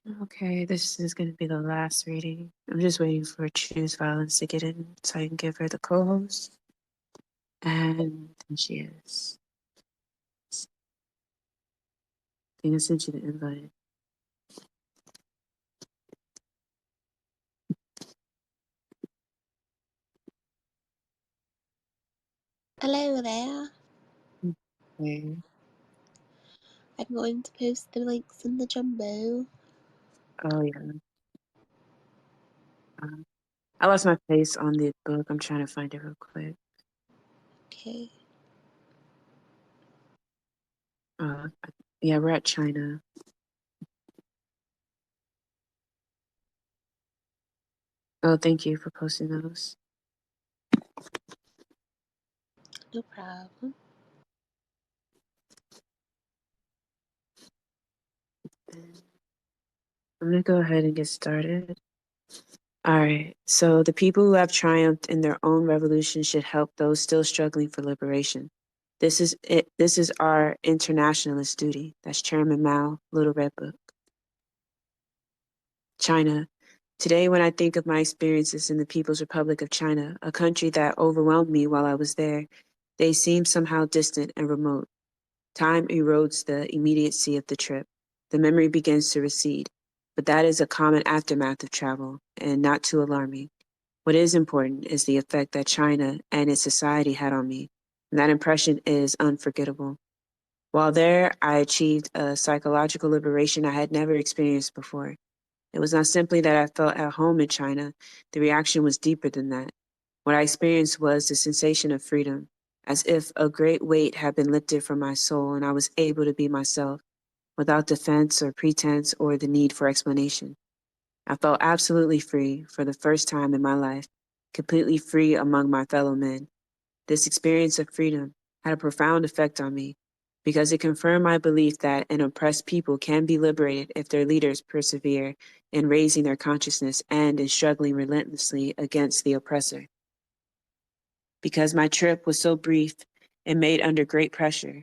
Okay, this is going to be the last reading. I'm just waiting for Choose Violence to get in so I can give her the co-host. And there she is. I think I sent you the invite. Hello there. Okay. I'm going to post the links in the jumbo. Oh, yeah. Um, I lost my place on the book. I'm trying to find it real quick. Okay. Yeah, we're at China. Oh, thank you for posting those. No problem. I'm going to go ahead and get started. All right. So the people who have triumphed in their own revolution should help those still struggling for liberation. This is it. This is our internationalist duty. That's Chairman Mao, Little Red Book. China. Today, when I think of my experiences in the People's Republic of China, a country that overwhelmed me while I was there, they seem somehow distant and remote. Time erodes the immediacy of the trip. The memory begins to recede. But that is a common aftermath of travel, and not too alarming. What is important is the effect that China and its society had on me, and that impression is unforgettable. While there, I achieved a psychological liberation I had never experienced before. It was not simply that I felt at home in China, the reaction was deeper than that. What I experienced was the sensation of freedom, as if a great weight had been lifted from my soul and I was able to be myself, without defense or pretense or the need for explanation. I felt absolutely free for the first time in my life, completely free among my fellow men. This experience of freedom had a profound effect on me because it confirmed my belief that an oppressed people can be liberated if their leaders persevere in raising their consciousness and in struggling relentlessly against the oppressor. Because my trip was so brief and made under great pressure,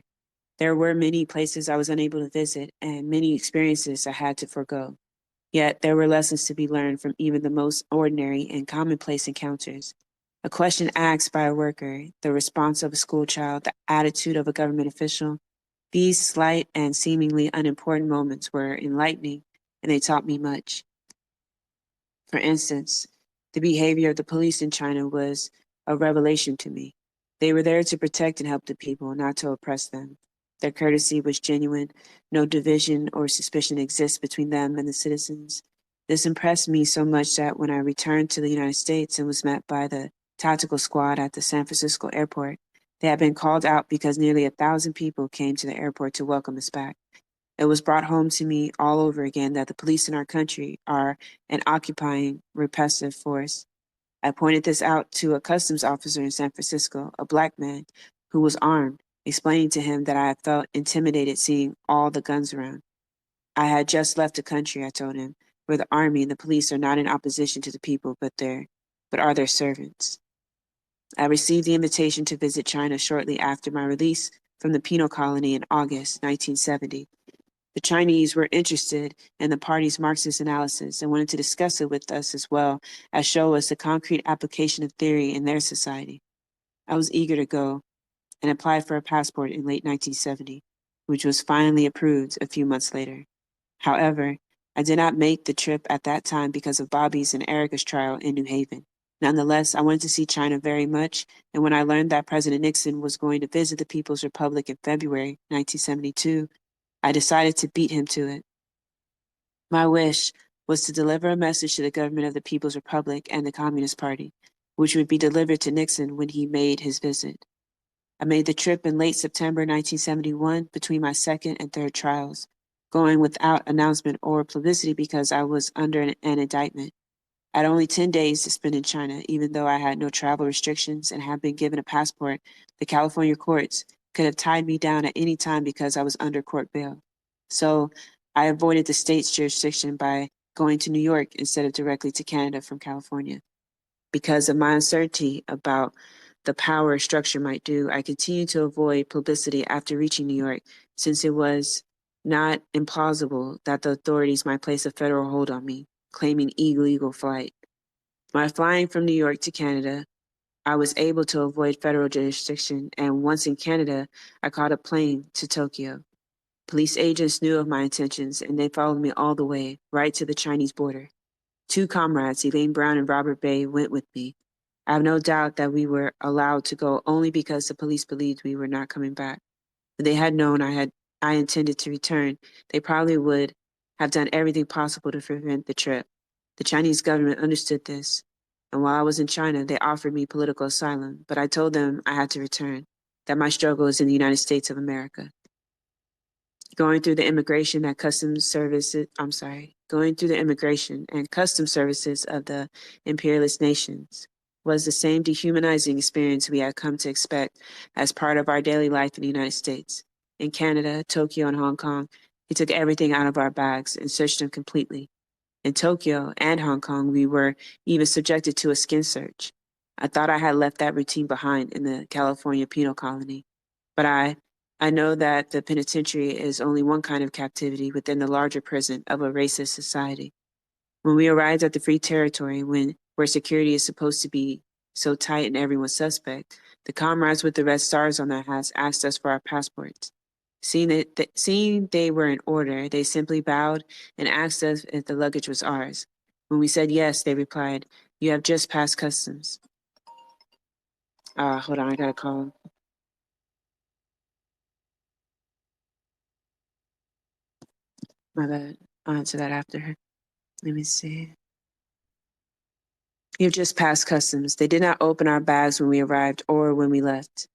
there were many places I was unable to visit and many experiences I had to forego. Yet there were lessons to be learned from even the most ordinary and commonplace encounters. A question asked by a worker, the response of a schoolchild, the attitude of a government official. These slight and seemingly unimportant moments were enlightening, and they taught me much. For instance, the behavior of the police in China was a revelation to me. They were there to protect and help the people, not to oppress them. Their courtesy was genuine. No division or suspicion exists between them and the citizens. This impressed me so much that when I returned to the United States and was met by the tactical squad at the San Francisco airport, they had been called out because nearly 1,000 people came to the airport to welcome us back. It was brought home to me all over again that the police in our country are an occupying, repressive force. I pointed this out to a customs officer in San Francisco, a black man who was armed, explaining to him that I had felt intimidated seeing all the guns around. I had just left the country, I told him, where the army and the police are not in opposition to the people, but are their servants. I received the invitation to visit China shortly after my release from the penal colony in August 1970. The Chinese were interested in the party's Marxist analysis and wanted to discuss it with us as well as show us the concrete application of theory in their society. I was eager to go and applied for a passport in late 1970, which was finally approved a few months later. However, I did not make the trip at that time because of Bobby's and Erica's trial in New Haven. Nonetheless, I wanted to see China very much, and when I learned that President Nixon was going to visit the People's Republic in February 1972, I decided to beat him to it. My wish was to deliver a message to the government of the People's Republic and the Communist Party, which would be delivered to Nixon when he made his visit. I made the trip in late September 1971 between my second and third trials, going without announcement or publicity because I was under an indictment. I had only 10 days to spend in China, even though I had no travel restrictions and had been given a passport. The California courts could have tied me down at any time because I was under court bail. So I avoided the state's jurisdiction by going to New York instead of directly to Canada from California. Because of my uncertainty about the power structure might do, I continued to avoid publicity after reaching New York, since it was not implausible that the authorities might place a federal hold on me, claiming illegal flight. By flying from New York to Canada, I was able to avoid federal jurisdiction, and once in Canada, I caught a plane to Tokyo. Police agents knew of my intentions, and they followed me all the way, right to the Chinese border. Two comrades, Elaine Brown and Robert Bay, went with me. I have no doubt that we were allowed to go only because the police believed we were not coming back. If they had known I intended to return, they probably would have done everything possible to prevent the trip. The Chinese government understood this, and while I was in China, they offered me political asylum, but I told them I had to return, that my struggle is in the United States of America. Going through the immigration and customs services, going through the immigration and customs services of the imperialist nations was the same dehumanizing experience we had come to expect as part of our daily life in the United States. In Canada, Tokyo, and Hong Kong, he took everything out of our bags and searched them completely. In Tokyo and Hong Kong, we were even subjected to a skin search. I thought I had left that routine behind in the California penal colony, but I know that the penitentiary is only one kind of captivity within the larger prison of a racist society. When we arrived at the Free Territory, where security is supposed to be so tight and everyone's suspect, the comrades with the red stars on their hats asked us for our passports. Seeing they were in order, they simply bowed and asked us if the luggage was ours. When we said yes, they replied, "You have just passed customs." Hold on, I gotta call him. My bad. I'll answer that after her. Let me see. You have just passed customs. They did not open our bags when we arrived or when we left.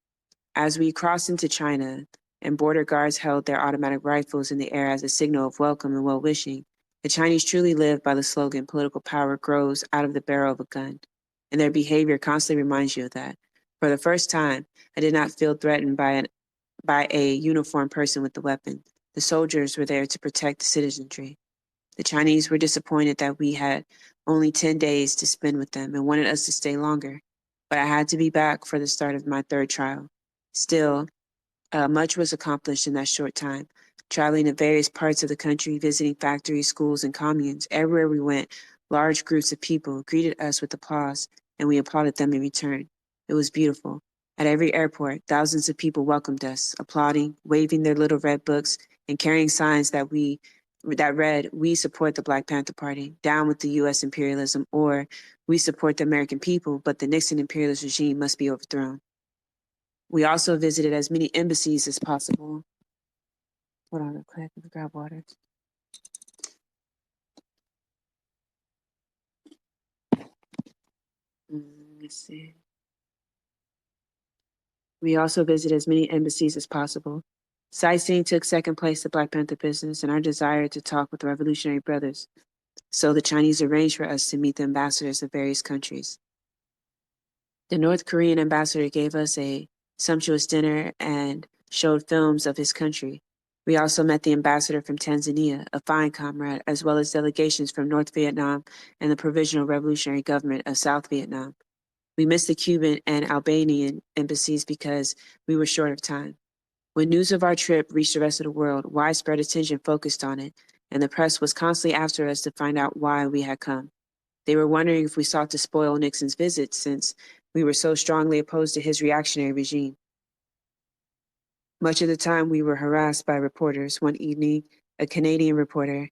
As we crossed into China and border guards held their automatic rifles in the air as a signal of welcome and well-wishing, the Chinese truly live by the slogan, political power grows out of the barrel of a gun. And their behavior constantly reminds you of that. For the first time, I did not feel threatened by a uniformed person with a weapon. The soldiers were there to protect the citizenry. The Chinese were disappointed that we had only 10 days to spend with them and wanted us to stay longer, but I had to be back for the start of my third trial. Still, much was accomplished in that short time. Traveling to various parts of the country, visiting factories, schools, and communes, everywhere we went, large groups of people greeted us with applause, and we applauded them in return. It was beautiful. At every airport, thousands of people welcomed us, applauding, waving their little red books, and carrying signs that read, "We support the Black Panther Party, down with the U.S. imperialism," or "We support the American people, but the Nixon imperialist regime must be overthrown." We also visited as many embassies as possible. Hold on real quick, let me grab water. Let's see. We also visited as many embassies as possible. Sightseeing took second place to Black Panther business and our desire to talk with the Revolutionary Brothers. So the Chinese arranged for us to meet the ambassadors of various countries. The North Korean ambassador gave us a sumptuous dinner and showed films of his country. We also met the ambassador from Tanzania, a fine comrade, as well as delegations from North Vietnam and the Provisional Revolutionary Government of South Vietnam. We missed the Cuban and Albanian embassies because we were short of time. When news of our trip reached the rest of the world, widespread attention focused on it, and the press was constantly after us to find out why we had come. They were wondering if we sought to spoil Nixon's visit since we were so strongly opposed to his reactionary regime. Much of the time, we were harassed by reporters. One evening, a Canadian reporter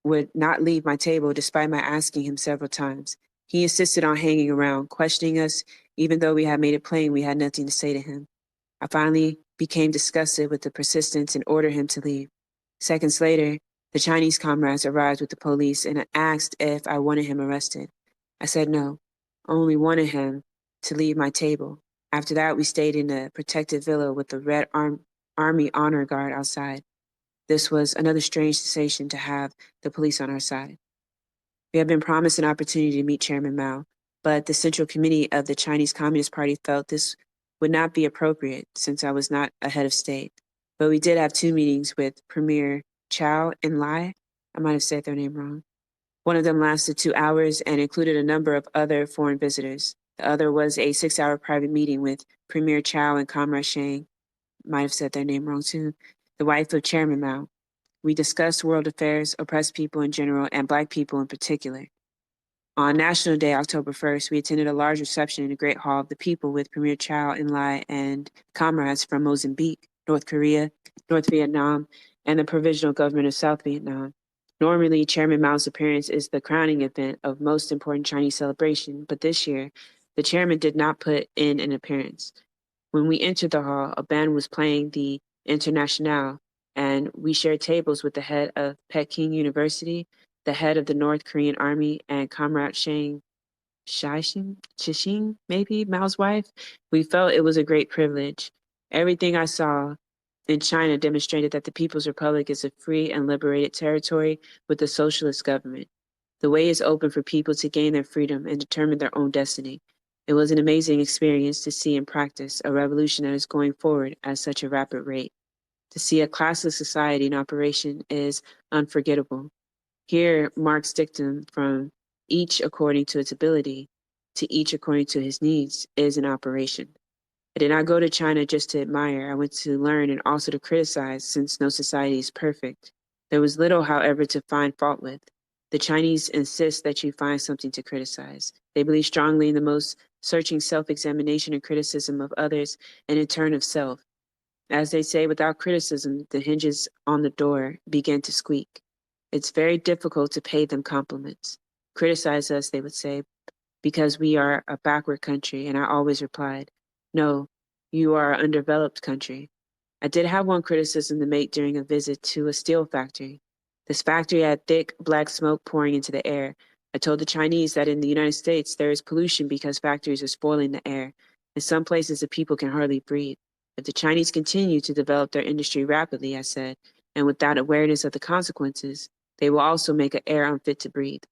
would not leave my table despite my asking him several times. He insisted on hanging around, questioning us, even though we had made it plain we had nothing to say to him. I finally became disgusted with the persistence and ordered him to leave. Seconds later, the Chinese comrades arrived with the police and asked if I wanted him arrested. I said no, I only wanted him to leave my table. After that, we stayed in a protected villa with the Red Army Honor Guard outside. This was another strange sensation to have the police on our side. We had been promised an opportunity to meet Chairman Mao, but the Central Committee of the Chinese Communist Party felt this would not be appropriate since I was not a head of state. But we did have two meetings with Premier Chow and Lai. I might have said their name wrong. One of them lasted 2 hours and included a number of other foreign visitors. The other was a 6-hour private meeting with Premier Chow and Comrade Shang. Might have said their name wrong too. The wife of Chairman Mao. We discussed world affairs, oppressed people in general, and Black people in particular. On National Day, October 1st, we attended a large reception in the Great Hall of the People with Premier Chow En Lai and comrades from Mozambique, North Korea, North Vietnam, and the Provisional Government of South Vietnam. Normally, Chairman Mao's appearance is the crowning event of most important Chinese celebration, but this year, the chairman did not put in an appearance. When we entered the hall, a band was playing the Internationale, and we shared tables with the head of Peking University, the head of the North Korean Army, and Comrade Chixing, maybe Mao's wife. We felt it was a great privilege. Everything I saw in China demonstrated that the People's Republic is a free and liberated territory with a socialist government. The way is open for people to gain their freedom and determine their own destiny. It was an amazing experience to see in practice a revolution that is going forward at such a rapid rate. To see a classless society in operation is unforgettable. Here, Mark's dictum from each according to its ability to each according to his needs is in operation. I did not go to China just to admire. I went to learn and also to criticize, since no society is perfect. There was little, however, to find fault with. The Chinese insist that you find something to criticize. They believe strongly in the most searching self-examination and criticism of others, and in turn of self. As they say, without criticism, the hinges on the door begin to squeak. It's very difficult to pay them compliments. Criticize us, they would say, because we are a backward country, and I always replied, no, you are an undeveloped country. I did have one criticism to make during a visit to a steel factory. This factory had thick, black smoke pouring into the air. I told the Chinese that in the United States there is pollution because factories are spoiling the air. In some places, the people can hardly breathe. If the Chinese continue to develop their industry rapidly, I said, and without awareness of the consequences, they will also make an air unfit to breathe.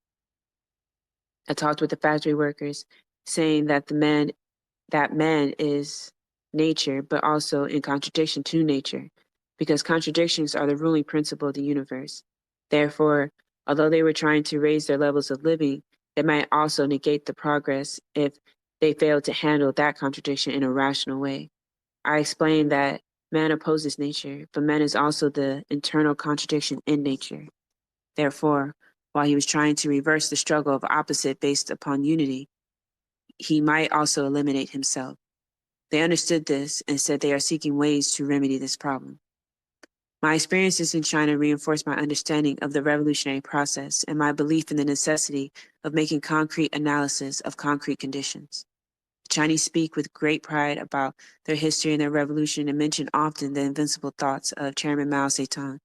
I talked with the factory workers, saying that man is nature, but also in contradiction to nature, because contradictions are the ruling principle of the universe. Therefore, although they were trying to raise their levels of living, they might also negate the progress if they failed to handle that contradiction in a rational way. I explained that man opposes nature, but man is also the internal contradiction in nature. Therefore, while he was trying to reverse the struggle of opposite based upon unity, he might also eliminate himself. They understood this and said they are seeking ways to remedy this problem. My experiences in China reinforced my understanding of the revolutionary process and my belief in the necessity of making concrete analysis of concrete conditions. The Chinese speak with great pride about their history and their revolution and mention often the invincible thoughts of Chairman Mao Zedong.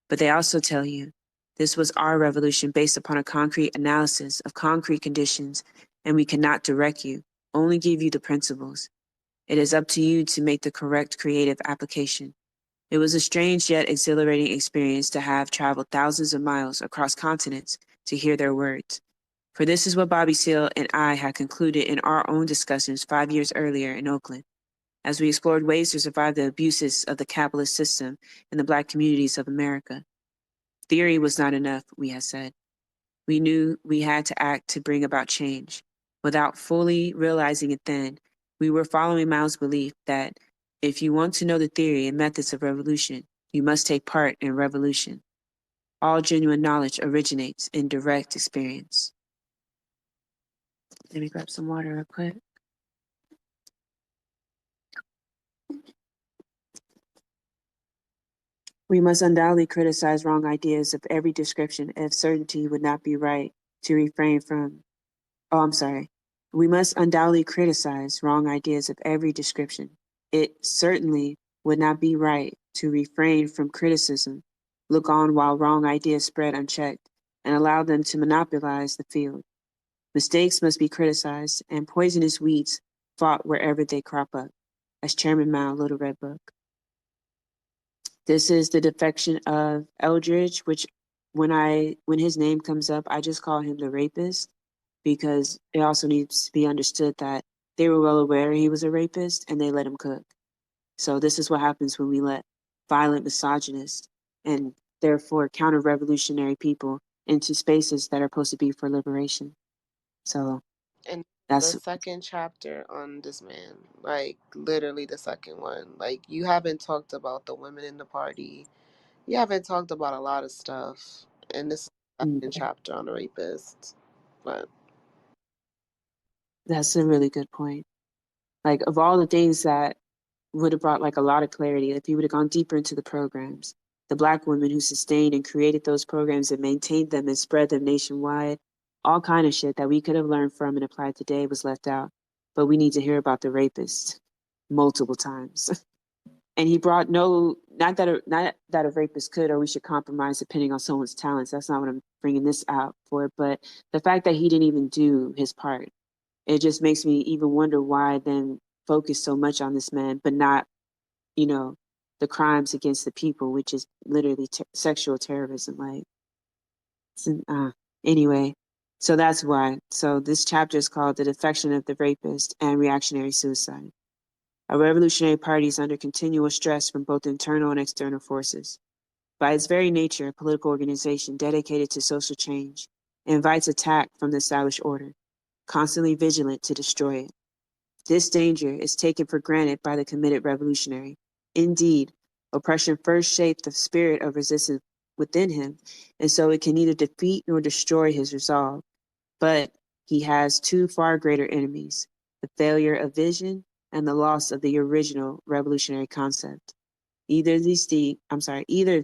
But they also tell you, this was our revolution based upon a concrete analysis of concrete conditions, and we cannot direct you, only give you the principles. It is up to you to make the correct creative application. It was a strange yet exhilarating experience to have traveled thousands of miles across continents to hear their words. For this is what Bobby Seale and I had concluded in our own discussions 5 years earlier in Oakland, as we explored ways to survive the abuses of the capitalist system in the Black communities of America. Theory was not enough, we had said. We knew we had to act to bring about change. Without fully realizing it then, we were following Mao's belief that if you want to know the theory and methods of revolution, you must take part in revolution. All genuine knowledge originates in direct experience. Let me grab some water real quick. We must undoubtedly criticize wrong ideas of every description if certainty would not be right to refrain from. Oh, I'm sorry. We must undoubtedly criticize wrong ideas of every description. It certainly would not be right to refrain from criticism, look on while wrong ideas spread unchecked, and allow them to monopolize the field. Mistakes must be criticized, and poisonous weeds fought wherever they crop up, as Chairman Mao, Little Red Book. This is the defection of Eldridge, which when his name comes up, I just call him the rapist, because it also needs to be understood that they were well aware he was a rapist and they let him cook. So this is what happens when we let violent misogynists and therefore counter-revolutionary people into spaces that are supposed to be for liberation. So And the that's second chapter on this man, like literally the second one. Like you haven't talked about the women in the party. You haven't talked about a lot of stuff, and this is the second Mm, chapter on the rapist. But that's a really good point. Like, of all the things that would have brought like a lot of clarity if you would have gone deeper into the programs, the Black women who sustained and created those programs and maintained them and spread them nationwide, all kind of shit that we could have learned from and applied today was left out. But we need to hear about the rapist multiple times. And he brought no, not that a rapist could or we should compromise depending on someone's talents. That's not what I'm bringing this out for. But the fact that he didn't even do his part, it just makes me even wonder why then focus so much on this man, but not, you know, the crimes against the people, which is literally sexual terrorism. Like, uh, anyway, so that's why. So this chapter is called "The Defection of the Rapist and Reactionary Suicide." A revolutionary party is under continual stress from both internal and external forces. By its very nature, a political organization dedicated to social change invites attack from the established order, constantly vigilant to destroy it. This danger is taken for granted by the committed revolutionary. Indeed, oppression first shaped the spirit of resistance within him, and so it can neither defeat nor destroy his resolve. But he has two far greater enemies, the failure of vision and the loss of the original revolutionary concept. Either of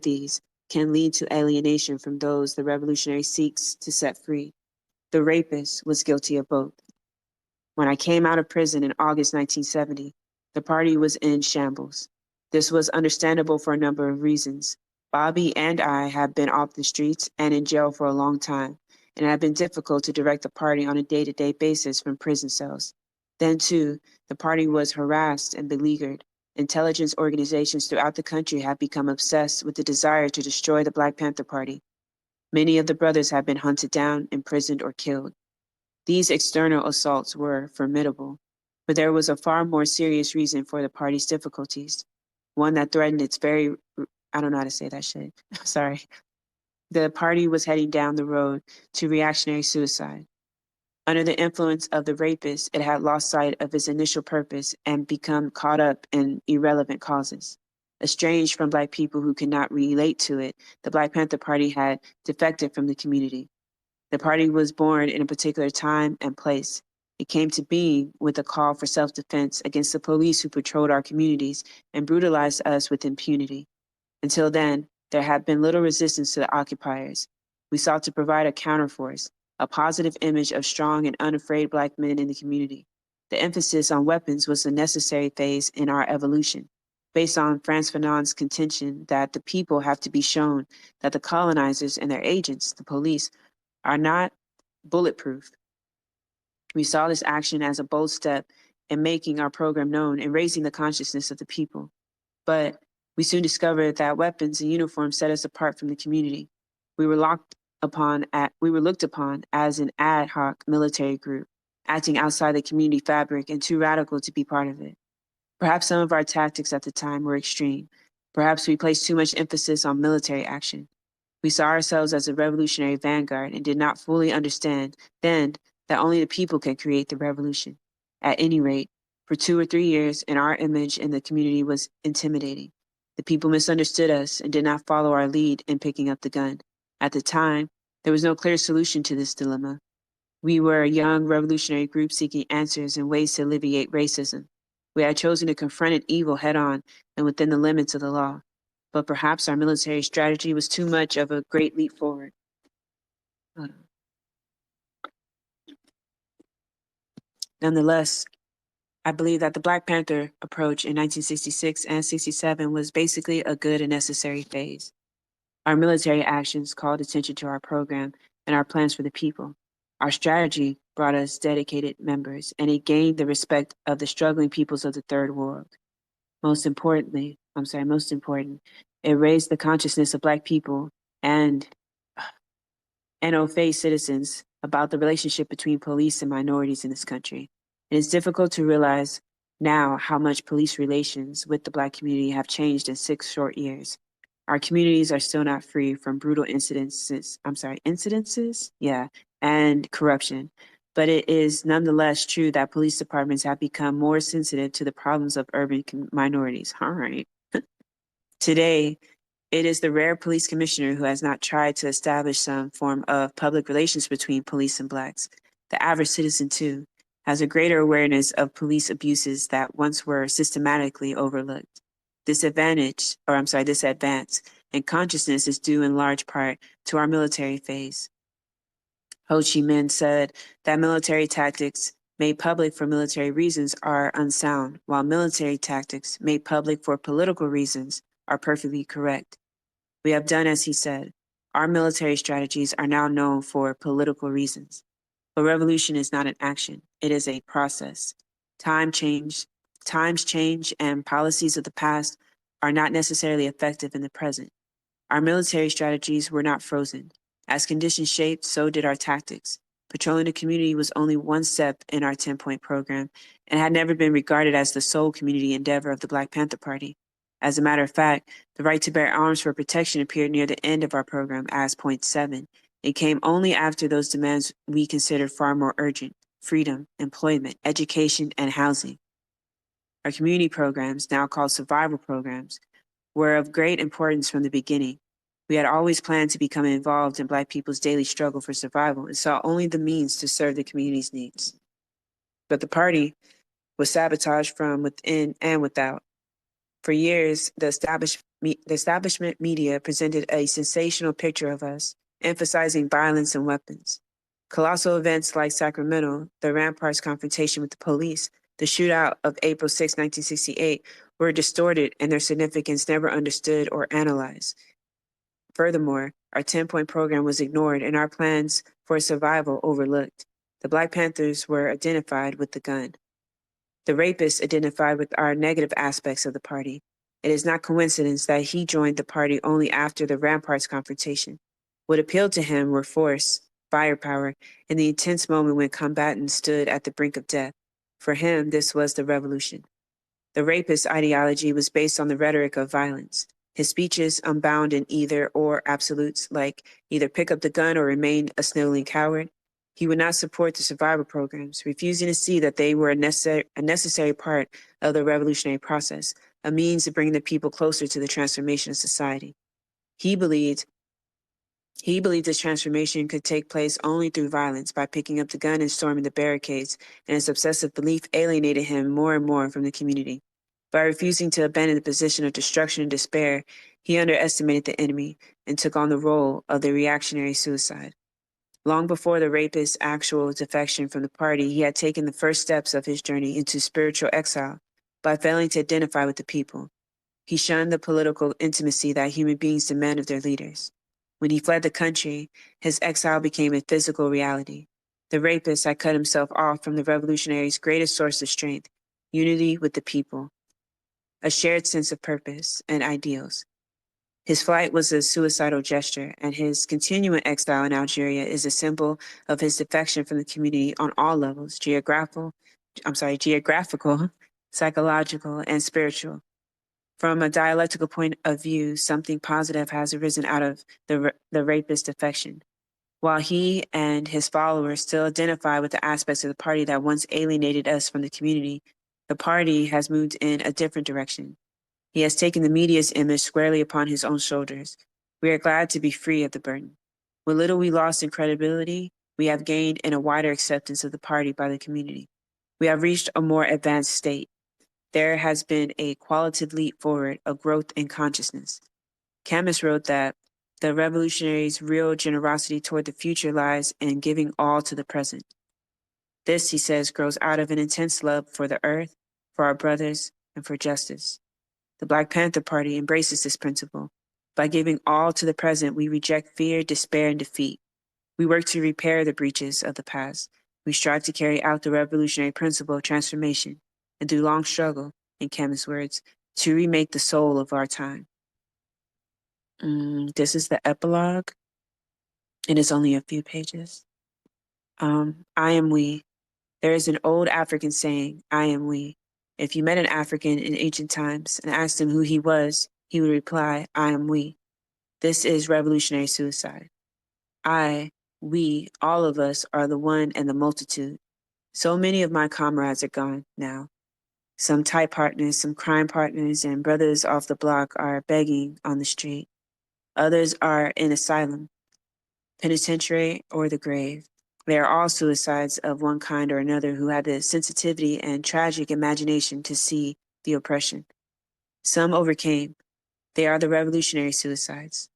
these can lead to alienation from those the revolutionary seeks to set free. The rapist was guilty of both. When I came out of prison in August 1970, the party was in shambles. This was understandable for a number of reasons. Bobby and I had been off the streets and in jail for a long time, and it had been difficult to direct the party on a day-to-day basis from prison cells. Then, too, the party was harassed and beleaguered. Intelligence organizations throughout the country had become obsessed with the desire to destroy the Black Panther Party. Many of the brothers had been hunted down, imprisoned, or killed. These external assaults were formidable, but there was a far more serious reason for the party's difficulties, one that threatened its very, I don't know how to say that shit. Sorry. The party was heading down the road to reactionary suicide. Under the influence of the rapist, it had lost sight of its initial purpose and become caught up in irrelevant causes. Estranged from Black people who could not relate to it, the Black Panther Party had defected from the community. The party was born in a particular time and place. It came to being with a call for self-defense against the police who patrolled our communities and brutalized us with impunity. Until then, there had been little resistance to the occupiers. We sought to provide a counterforce, a positive image of strong and unafraid Black men in the community. The emphasis on weapons was a necessary phase in our evolution, based on Frantz Fanon's contention that the people have to be shown that the colonizers and their agents, the police, are not bulletproof. We saw this action as a bold step in making our program known and raising the consciousness of the people. But we soon discovered that weapons and uniforms set us apart from the community. We were we were looked upon as an ad hoc military group, acting outside the community fabric and too radical to be part of it. Perhaps some of our tactics at the time were extreme. Perhaps we placed too much emphasis on military action. We saw ourselves as a revolutionary vanguard and did not fully understand then that only the people can create the revolution. At any rate, for 2 or 3 years, and our image in the community was intimidating. The people misunderstood us and did not follow our lead in picking up the gun. At the time, there was no clear solution to this dilemma. We were a young revolutionary group seeking answers and ways to alleviate racism. We had chosen to confront an evil head on and within the limits of the law. But perhaps our military strategy was too much of a great leap forward. Nonetheless, I believe that the Black Panther approach in 1966 and 67 was basically a good and necessary phase. Our military actions called attention to our program and our plans for the people. Our strategy brought us dedicated members, and it gained the respect of the struggling peoples of the Third World. Most important, it raised the consciousness of Black people and NO citizens about the relationship between police and minorities in this country. It is difficult to realize now how much police relations with the Black community have changed in 6 short years. Our communities are still not free from brutal incidences, yeah, and corruption. But it is nonetheless true that police departments have become more sensitive to the problems of urban minorities. All right. Today, It is the rare police commissioner who has not tried to establish some form of public relations between police and Blacks. The average citizen, too, has a greater awareness of police abuses that once were systematically overlooked. This advance in consciousness is due in large part to our military phase. Ho Chi Minh said that military tactics made public for military reasons are unsound, while military tactics made public for political reasons are perfectly correct. We have done as he said. Our military strategies are now known for political reasons. But revolution is not an action, it is a process. Times change, and policies of the past are not necessarily effective in the present. Our military strategies were not frozen. As conditions shaped, so did our tactics. Patrolling the community was only one step in our 10-point program and had never been regarded as the sole community endeavor of the Black Panther Party. As a matter of fact, the right to bear arms for protection appeared near the end of our program as point 7. It came only after those demands we considered far more urgent: freedom, employment, education, and housing. Our community programs, now called survival programs, were of great importance from the beginning. We had always planned to become involved in Black people's daily struggle for survival and saw only the means to serve the community's needs. But the party was sabotaged from within and without. For years, the establishment media presented a sensational picture of us, emphasizing violence and weapons. Colossal events like Sacramento, the Ramparts confrontation with the police, the shootout of April 6, 1968, were distorted and their significance never understood or analyzed. Furthermore, our 10-point program was ignored and our plans for survival overlooked. The Black Panthers were identified with the gun. The rapist identified with our negative aspects of the party. It is not coincidence that he joined the party only after the Ramparts confrontation. What appealed to him were force, firepower, and the intense moment when combatants stood at the brink of death. For him, this was the revolution. The rapist ideology was based on the rhetoric of violence. His speeches, unbound in either or absolutes, like either pick up the gun or remain a sniveling coward. He would not support the survival programs, refusing to see that they were a necessary part of the revolutionary process, a means to bring the people closer to the transformation of society. He believed this transformation could take place only through violence, by picking up the gun and storming the barricades, and his obsessive belief alienated him more and more from the community. By refusing to abandon the position of destruction and despair, he underestimated the enemy and took on the role of the reactionary suicide. Long before the rapist's actual defection from the party, he had taken the first steps of his journey into spiritual exile by failing to identify with the people. He shunned the political intimacy that human beings demand of their leaders. When he fled the country, his exile became a physical reality. The rapist had cut himself off from the revolutionaries' greatest source of strength: unity with the people, a shared sense of purpose and ideals. His flight was a suicidal gesture, and his continuing exile in Algeria is a symbol of his defection from the community on all levels: geographical, psychological, and spiritual. From a dialectical point of view, something positive has arisen out of the rapist's defection. While he and his followers still identify with the aspects of the party that once alienated us from the community, the party has moved in a different direction. He has taken the media's image squarely upon his own shoulders. We are glad to be free of the burden. What little we lost in credibility, we have gained in a wider acceptance of the party by the community. We have reached a more advanced state. There has been a qualitative leap forward, a growth in consciousness. Camus wrote that the revolutionary's real generosity toward the future lies in giving all to the present. This, he says, grows out of an intense love for the earth, for our brothers, and for justice. The Black Panther Party embraces this principle. By giving all to the present, we reject fear, despair, and defeat. We work to repair the breaches of the past. We strive to carry out the revolutionary principle of transformation, and through long struggle, in Camus' words, to remake the soul of our time. This is the epilogue. It is only a few pages. I am we. There is an old African saying, I am we. If you met an African in ancient times and asked him who he was, he would reply, I am we. This is revolutionary suicide. We, all of us are the one and the multitude. So many of my comrades are gone now. Some tight partners, some crime partners, and brothers off the block are begging on the street. Others are in asylum, penitentiary, or the grave. They are all suicides of one kind or another who had the sensitivity and tragic imagination to see the oppression. Some overcame. They are the revolutionary suicides.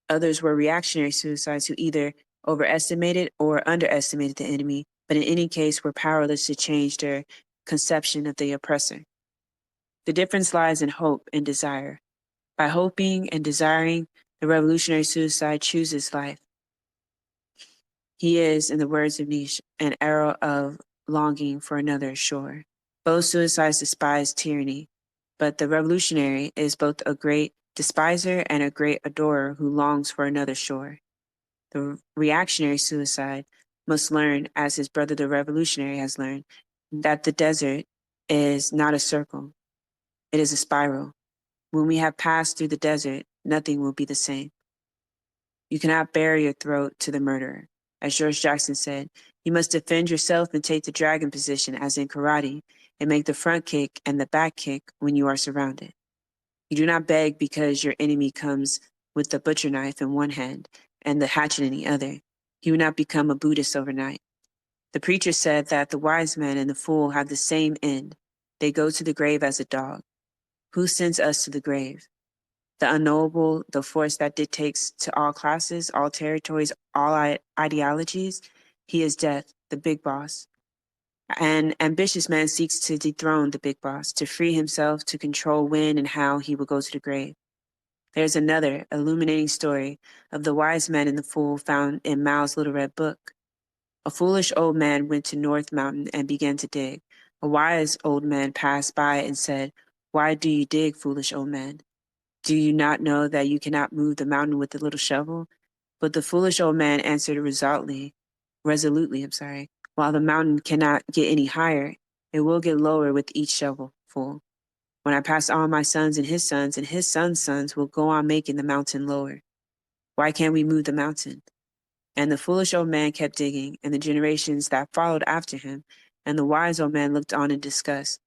Others were reactionary suicides who either overestimated or underestimated the enemy, but in any case were powerless to change their conception of the oppressor. The difference lies in hope and desire. By hoping and desiring, the revolutionary suicide chooses life. He is, in the words of Nietzsche, an arrow of longing for another shore. Both suicides despise tyranny, but the revolutionary is both a great despiser and a great adorer who longs for another shore. The reactionary suicide must learn, as his brother the revolutionary has learned, that the desert is not a circle, it is a spiral. When we have passed through the desert, nothing will be the same. You cannot bare your throat to the murderer. As George Jackson said, you must defend yourself and take the dragon position as in karate and make the front kick and the back kick when you are surrounded. You do not beg because your enemy comes with the butcher knife in one hand and the hatchet in the other. You will not become a Buddhist overnight. The preacher said that the wise man and the fool have the same end. They go to the grave as a dog. Who sends us to the grave? The unknowable, the force that dictates to all classes, all territories, all ideologies. He is death, the big boss. An ambitious man seeks to dethrone the big boss, to free himself to control when and how he will go to the grave. There's another illuminating story of the wise man and the fool found in Mao's Little Red Book. A foolish old man went to North Mountain and began to dig. A wise old man passed by and said, "Why do you dig, foolish old man? Do you not know that you cannot move the mountain with a little shovel?" But the foolish old man answered resolutely, while the mountain cannot get any higher, it will get lower with each shovelful. When I pass all my sons and his sons sons will go on making the mountain lower. Why can't we move the mountain? And the foolish old man kept digging, and the generations that followed after him, and the wise old man looked on in disgust.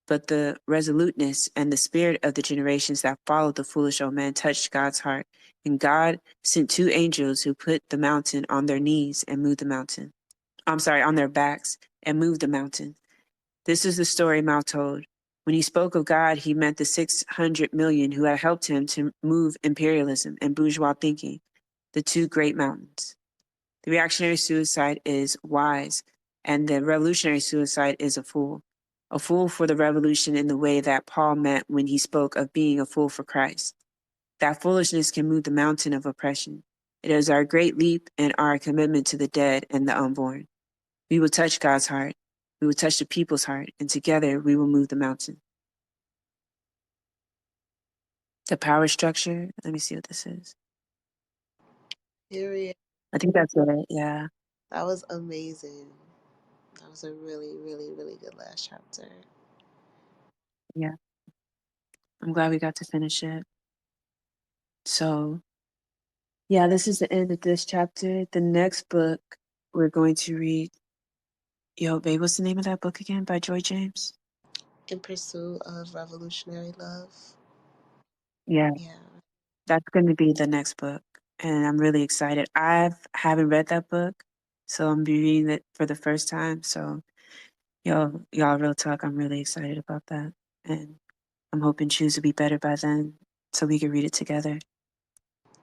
But the resoluteness and the spirit of the generations that followed the foolish old man touched God's heart, and God sent two angels who put the mountain on their knees and moved the mountain. On their backs and moved the mountain. This is the story Mao told. When he spoke of God, he meant the 600 million who had helped him to move imperialism and bourgeois thinking, the two great mountains. The reactionary suicide is wise, and the revolutionary suicide is a fool. A fool for the revolution in the way that Paul meant when he spoke of being a fool for Christ. That foolishness can move the mountain of oppression. It is our great leap and our commitment to the dead and the unborn. We will touch God's heart. We will touch the people's heart, and together we will move the mountain. The power structure. Let me see what this is. Period. I think that's it. Yeah. That was amazing. That was a really, really, really good last chapter. Yeah. I'm glad we got to finish it. So, yeah, this is the end of this chapter. The next book we're going to read. Yo, babe, what's the name of that book again by Joy James? In Pursuit of Revolutionary Love. Yeah, Yeah. that's going to be the next book. And I'm really excited. I haven't read that book, so I'm be reading it for the first time. So, y'all, real talk, I'm really excited about that. And I'm hoping Choose will be better by then so we can read it together.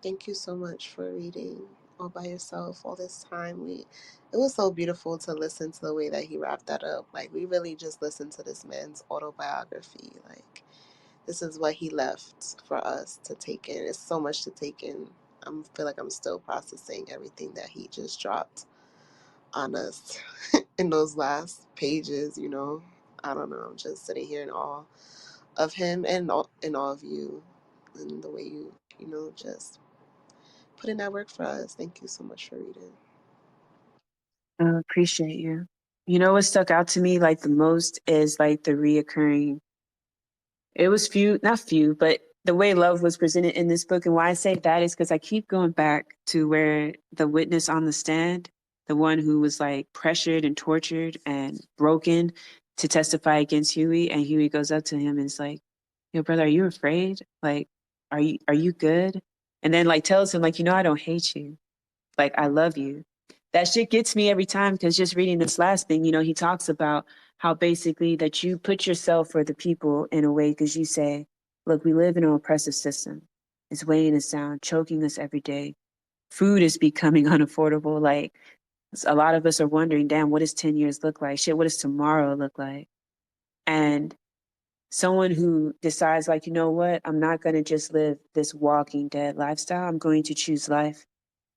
Thank you so much for reading all by yourself all this time. It was so beautiful to listen to the way that he wrapped that up. Like, we really just listened to this man's autobiography. Like, this is what he left for us to take in. It's so much to take in. I feel like I'm still processing everything that he just dropped on us in those last pages, you know. I don't know. I'm just sitting here in awe of him and in awe of you and the way you know, just put in that work for us. Thank you so much for reading. I appreciate you. You know what stuck out to me like the most is like the reoccurring. It was not few, but the way love was presented in this book. And why I say that is because I keep going back to where the witness on the stand, the one who was like pressured and tortured and broken to testify against Huey, and Huey goes up to him and is like, "Yo, brother, are you afraid? Like, are you good?" and then like tells him like, I don't hate you. Like, I love you. That shit gets me every time because just reading this last thing, he talks about how basically that you put yourself for the people in a way because you say, look, we live in an oppressive system. It's weighing us down, choking us every day. Food is becoming unaffordable. Like, a lot of us are wondering, damn, what does 10 years look like? Shit, what does tomorrow look like? And someone who decides, like, you know what, I'm not going to just live this walking dead lifestyle. I'm going to choose life.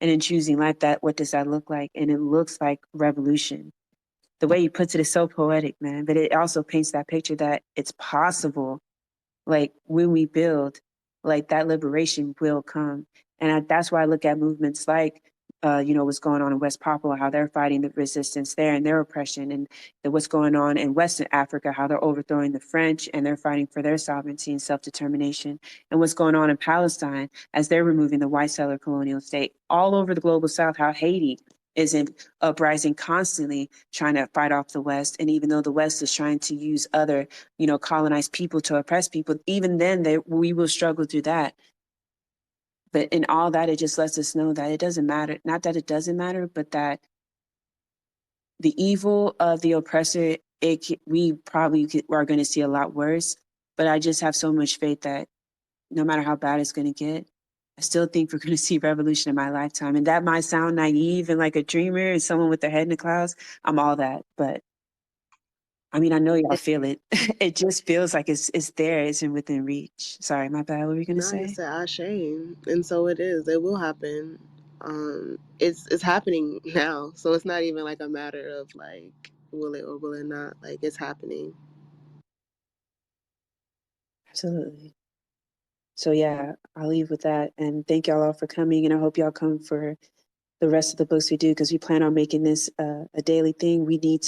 And in choosing life, what does that look like? And it looks like revolution. The way he puts it is so poetic, man. But it also paints that picture that it's possible, like when we build, like that liberation will come. And that's why I look at movements like, what's going on in West Papua, how they're fighting the resistance there and their oppression, and what's going on in Western Africa, how they're overthrowing the French and they're fighting for their sovereignty and self-determination, and what's going on in Palestine as they're removing the white settler colonial state. All over the global South, how Haiti is in uprising constantly trying to fight off the West. And even though the West is trying to use other, colonized people to oppress people, even then we will struggle through that. But in all that, it just lets us know that it doesn't matter. Not that it doesn't matter, but that the evil of the oppressor, we probably are going to see a lot worse. But I just have so much faith that no matter how bad it's going to get, I still think we're going to see revolution in my lifetime. And that might sound naive and like a dreamer and someone with their head in the clouds. I'm all that. But I mean, I know y'all feel it. It just feels like it's there. It's in within reach. Sorry, my bad. What were you going to No, you say? said Ashe, and so it is. It will happen. It's happening now, so it's not even like a matter of like will it or will it not. Like it's happening. Absolutely. So yeah, I'll leave with that. And thank y'all all for coming. And I hope y'all come for the rest of the books we do because we plan on making this a daily thing. We need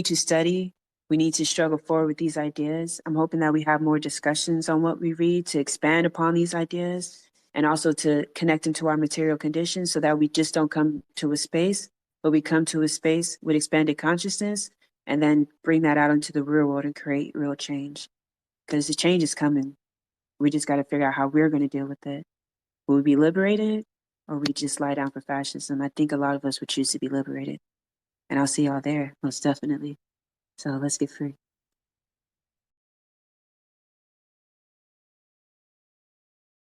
to study. We need to struggle forward with these ideas. I'm hoping that we have more discussions on what we read to expand upon these ideas and also to connect into our material conditions so that we just don't come to a space, but we come to a space with expanded consciousness and then bring that out into the real world and create real change. Because the change is coming. We just got to figure out how we're going to deal with it. Will we be liberated or we just lie down for fascism? I think a lot of us would choose to be liberated. And I'll see y'all there, most definitely. So let's get free.